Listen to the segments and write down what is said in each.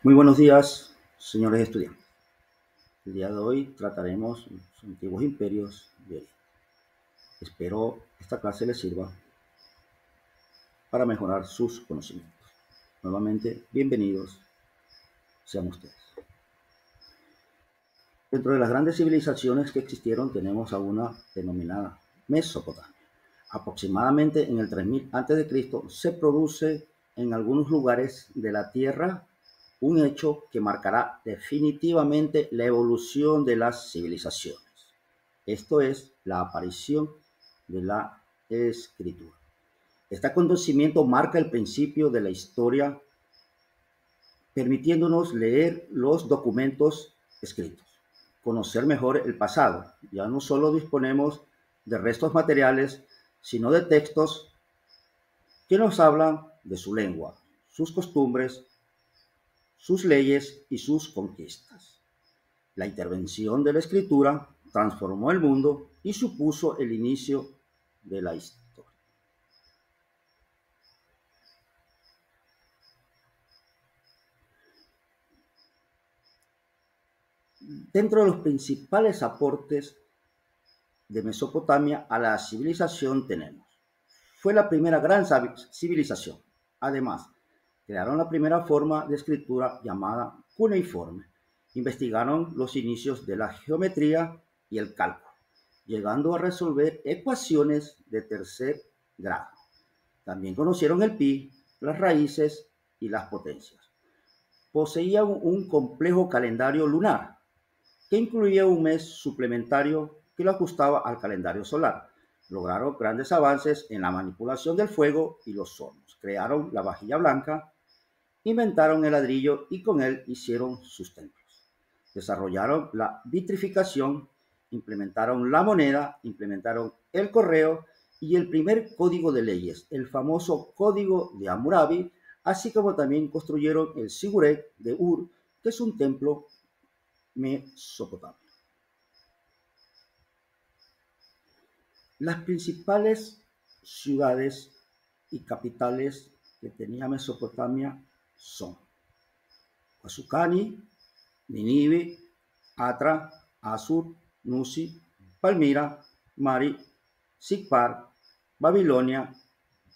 Muy buenos días, señores estudiantes. El día de hoy trataremos los antiguos imperios de Oriente. Espero esta clase les sirva para mejorar sus conocimientos. Nuevamente, bienvenidos sean ustedes. Dentro de las grandes civilizaciones que existieron tenemos a una denominada Mesopotamia. Aproximadamente en el 3000 a.C. se produce en algunos lugares de la Tierra un hecho que marcará definitivamente la evolución de las civilizaciones. Esto es la aparición de la escritura. Este acontecimiento marca el principio de la historia, permitiéndonos leer los documentos escritos, conocer mejor el pasado. Ya no solo disponemos de restos materiales, sino de textos que nos hablan de su lengua, sus costumbres, sus leyes y sus conquistas. La intervención de la escritura transformó el mundo y supuso el inicio de la historia. Dentro de los principales aportes de Mesopotamia a la civilización tenemos: fue la primera gran civilización. Además, crearon la primera forma de escritura llamada cuneiforme. Investigaron los inicios de la geometría y el cálculo, llegando a resolver ecuaciones de tercer grado. También conocieron el pi, las raíces y las potencias. Poseían un complejo calendario lunar que incluía un mes suplementario que lo ajustaba al calendario solar. Lograron grandes avances en la manipulación del fuego y los hornos. Crearon la vajilla blanca, inventaron el ladrillo y con él hicieron sus templos. Desarrollaron la vitrificación, implementaron la moneda, implementaron el correo y el primer código de leyes, el famoso Código de Hammurabi, así como también construyeron el Siguret de Ur, que es un templo mesopotamio. Las principales ciudades y capitales que tenía Mesopotamia son Azukani, Ninive, Atra, Asur, Nusi, Palmira, Mari, Sikpar, Babilonia,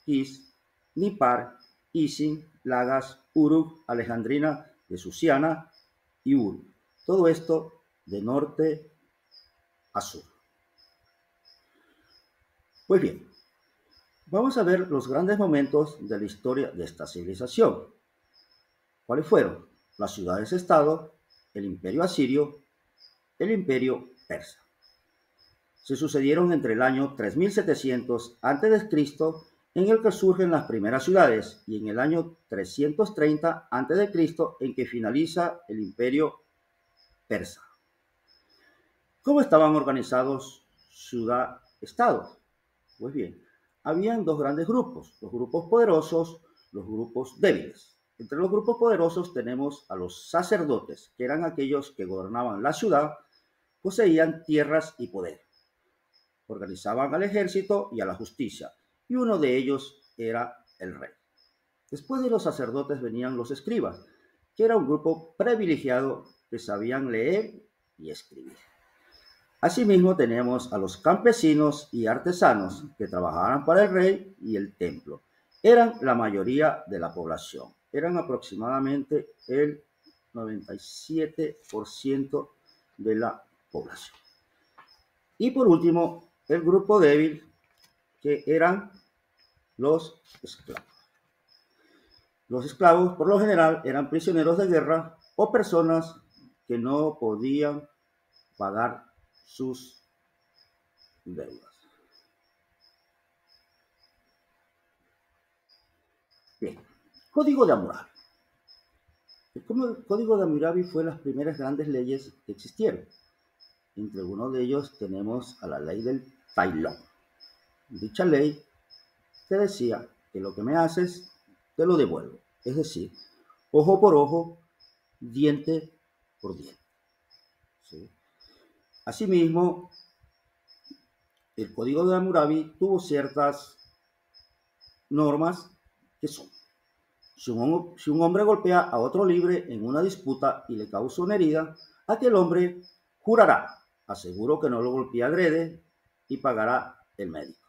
Kis, Nipar, Isin, Lagas, Uruk, Alejandrina de Susiana y Ur. Todo esto de norte a sur. Pues bien, vamos a ver los grandes momentos de la historia de esta civilización. ¿Cuáles fueron? Las ciudades-estado, el imperio asirio, el imperio persa. Se sucedieron entre el año 3700 a.C., en el que surgen las primeras ciudades, y en el año 330 a.C., en que finaliza el imperio persa. ¿Cómo estaban organizados ciudad-estados? Pues bien, habían dos grandes grupos, los grupos poderosos, los grupos débiles. Entre los grupos poderosos tenemos a los sacerdotes, que eran aquellos que gobernaban la ciudad, poseían tierras y poder, organizaban al ejército y a la justicia, y uno de ellos era el rey. Después de los sacerdotes venían los escribas, que era un grupo privilegiado que sabían leer y escribir. Asimismo tenemos a los campesinos y artesanos que trabajaban para el rey y el templo. Eran la mayoría de la población. Eran aproximadamente el 97% de la población. Y por último, el grupo débil, que eran los esclavos. Los esclavos, por lo general, eran prisioneros de guerra o personas que no podían pagar sus deudas. Bien, Código de Hammurabi. El Código de Hammurabi fue las primeras grandes leyes que existieron. Entre uno de ellos tenemos a la ley del Tailón. Dicha ley te decía que lo que me haces, te lo devuelvo. Es decir, ojo por ojo, diente por diente. ¿Sí? Asimismo, el Código de Hammurabi tuvo ciertas normas que son: Si un hombre golpea a otro libre en una disputa y le causa una herida, aquel hombre jurará, aseguro que no lo golpea adrede, y pagará el médico.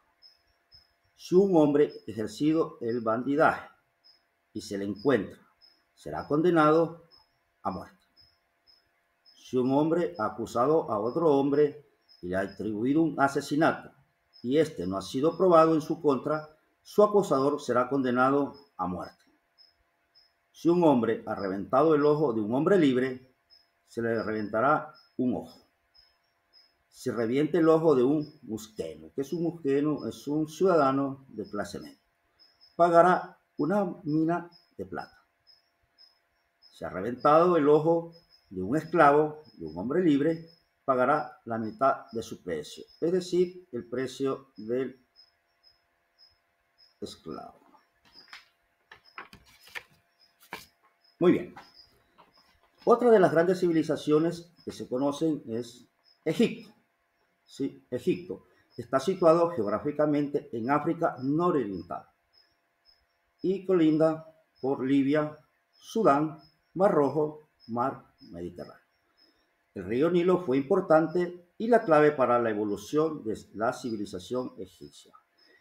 Si un hombre ejercido el bandidaje y se le encuentra, será condenado a muerte. Si un hombre ha acusado a otro hombre y le ha atribuido un asesinato y este no ha sido probado en su contra, su acusador será condenado a muerte. Si un hombre ha reventado el ojo de un hombre libre, se le reventará un ojo. Si revienta el ojo de un musqueno, que es un musqueno, es un ciudadano de clase media, pagará una mina de plata. Si ha reventado el ojo de un esclavo, de un hombre libre, pagará la mitad de su precio, es decir, el precio del esclavo. Muy bien. Otra de las grandes civilizaciones que se conocen es Egipto. Sí, Egipto está situado geográficamente en África nororiental y colinda por Libia, Sudán, Mar Rojo, Mar Mediterráneo. El río Nilo fue importante y la clave para la evolución de la civilización egipcia.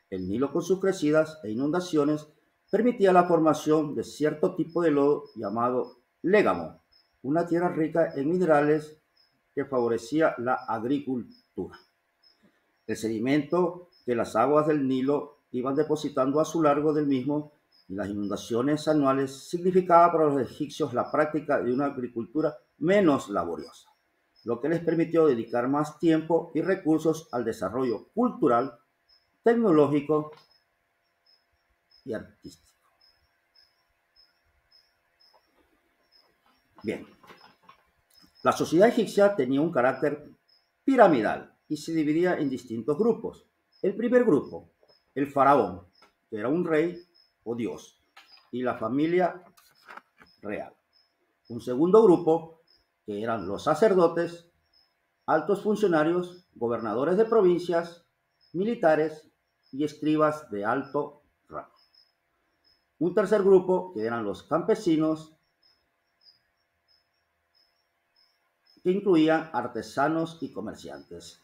El Nilo, con sus crecidas e inundaciones, permitía la formación de cierto tipo de lodo llamado légamo, una tierra rica en minerales que favorecía la agricultura. El sedimento que las aguas del Nilo iban depositando a su largo del mismo y las inundaciones anuales significaba para los egipcios la práctica de una agricultura menos laboriosa, lo que les permitió dedicar más tiempo y recursos al desarrollo cultural, tecnológico y artístico. Bien, la sociedad egipcia tenía un carácter piramidal y se dividía en distintos grupos. El primer grupo, el faraón, que era un rey o dios, y la familia real. Un segundo grupo, que eran los sacerdotes, altos funcionarios, gobernadores de provincias, militares y escribas de alto rango. Un tercer grupo, que eran los campesinos, que incluían artesanos y comerciantes.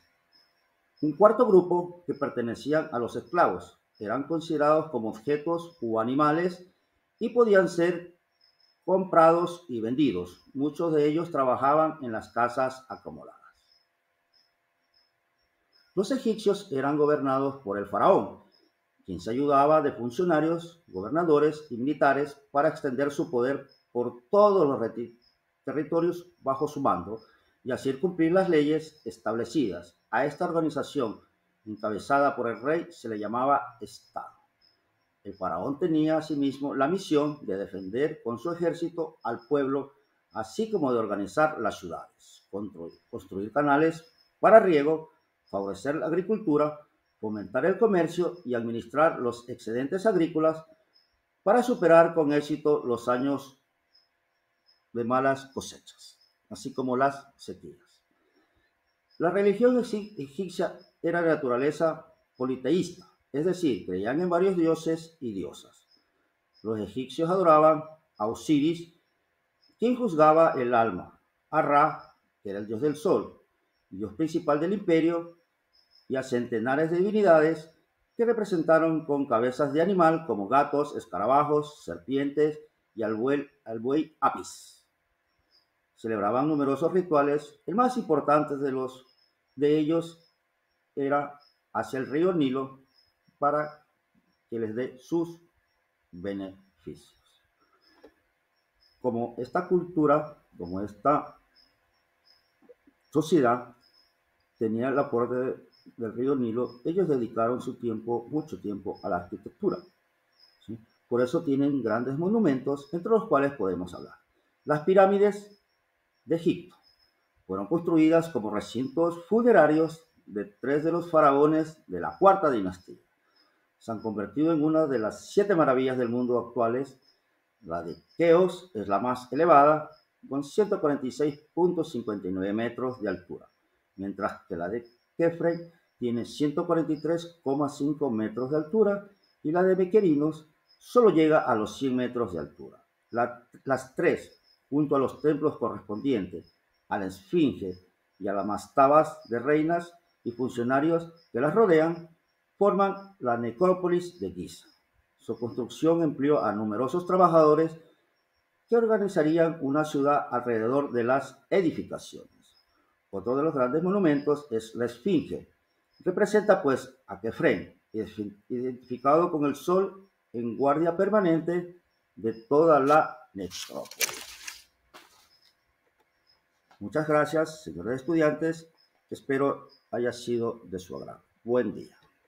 Un cuarto grupo, que pertenecían a los esclavos, eran considerados como objetos o animales y podían ser comprados y vendidos. Muchos de ellos trabajaban en las casas acomodadas. Los egipcios eran gobernados por el faraón, quien se ayudaba de funcionarios, gobernadores y militares para extender su poder por todos los territorios bajo su mando y así cumplir las leyes establecidas. A esta organización, encabezada por el rey, se le llamaba Estado. El faraón tenía asimismo la misión de defender con su ejército al pueblo, así como de organizar las ciudades, construir canales para riego, favorecer la agricultura, fomentar el comercio y administrar los excedentes agrícolas para superar con éxito los años de malas cosechas, así como las sequías. La religión egipcia era de naturaleza politeísta, es decir, creían en varios dioses y diosas. Los egipcios adoraban a Osiris, quien juzgaba el alma, a Ra, que era el dios del sol, dios principal del imperio, y a centenares de divinidades que representaron con cabezas de animal como gatos, escarabajos, serpientes y al buey Apis. Celebraban numerosos rituales. El más importante de ellos era hacia el río Nilo para que les dé sus beneficios. Como esta cultura, como esta sociedad tenía el aporte del río Nilo, ellos dedicaron su tiempo, mucho tiempo, a la arquitectura. ¿Sí? Por eso tienen grandes monumentos, entre los cuales podemos hablar. Las pirámides de Egipto fueron construidas como recintos funerarios de 3 de los faraones de la cuarta dinastía. Se han convertido en una de las 7 maravillas del mundo actuales. La de Keops es la más elevada, con 146.59 metros de altura, mientras que la de Khafre tiene 143,5 metros de altura y la de Mequerinos solo llega a los 100 metros de altura. Las tres, junto a los templos correspondientes, a la Esfinge y a las mastabas de reinas y funcionarios que las rodean, forman la necrópolis de Giza. Su construcción empleó a numerosos trabajadores que organizarían una ciudad alrededor de las edificaciones. Otro de los grandes monumentos es la Esfinge. Representa pues a Kefren, identificado con el sol en guardia permanente de toda la necrópolis. Muchas gracias, señores estudiantes. Espero haya sido de su agrado. Buen día.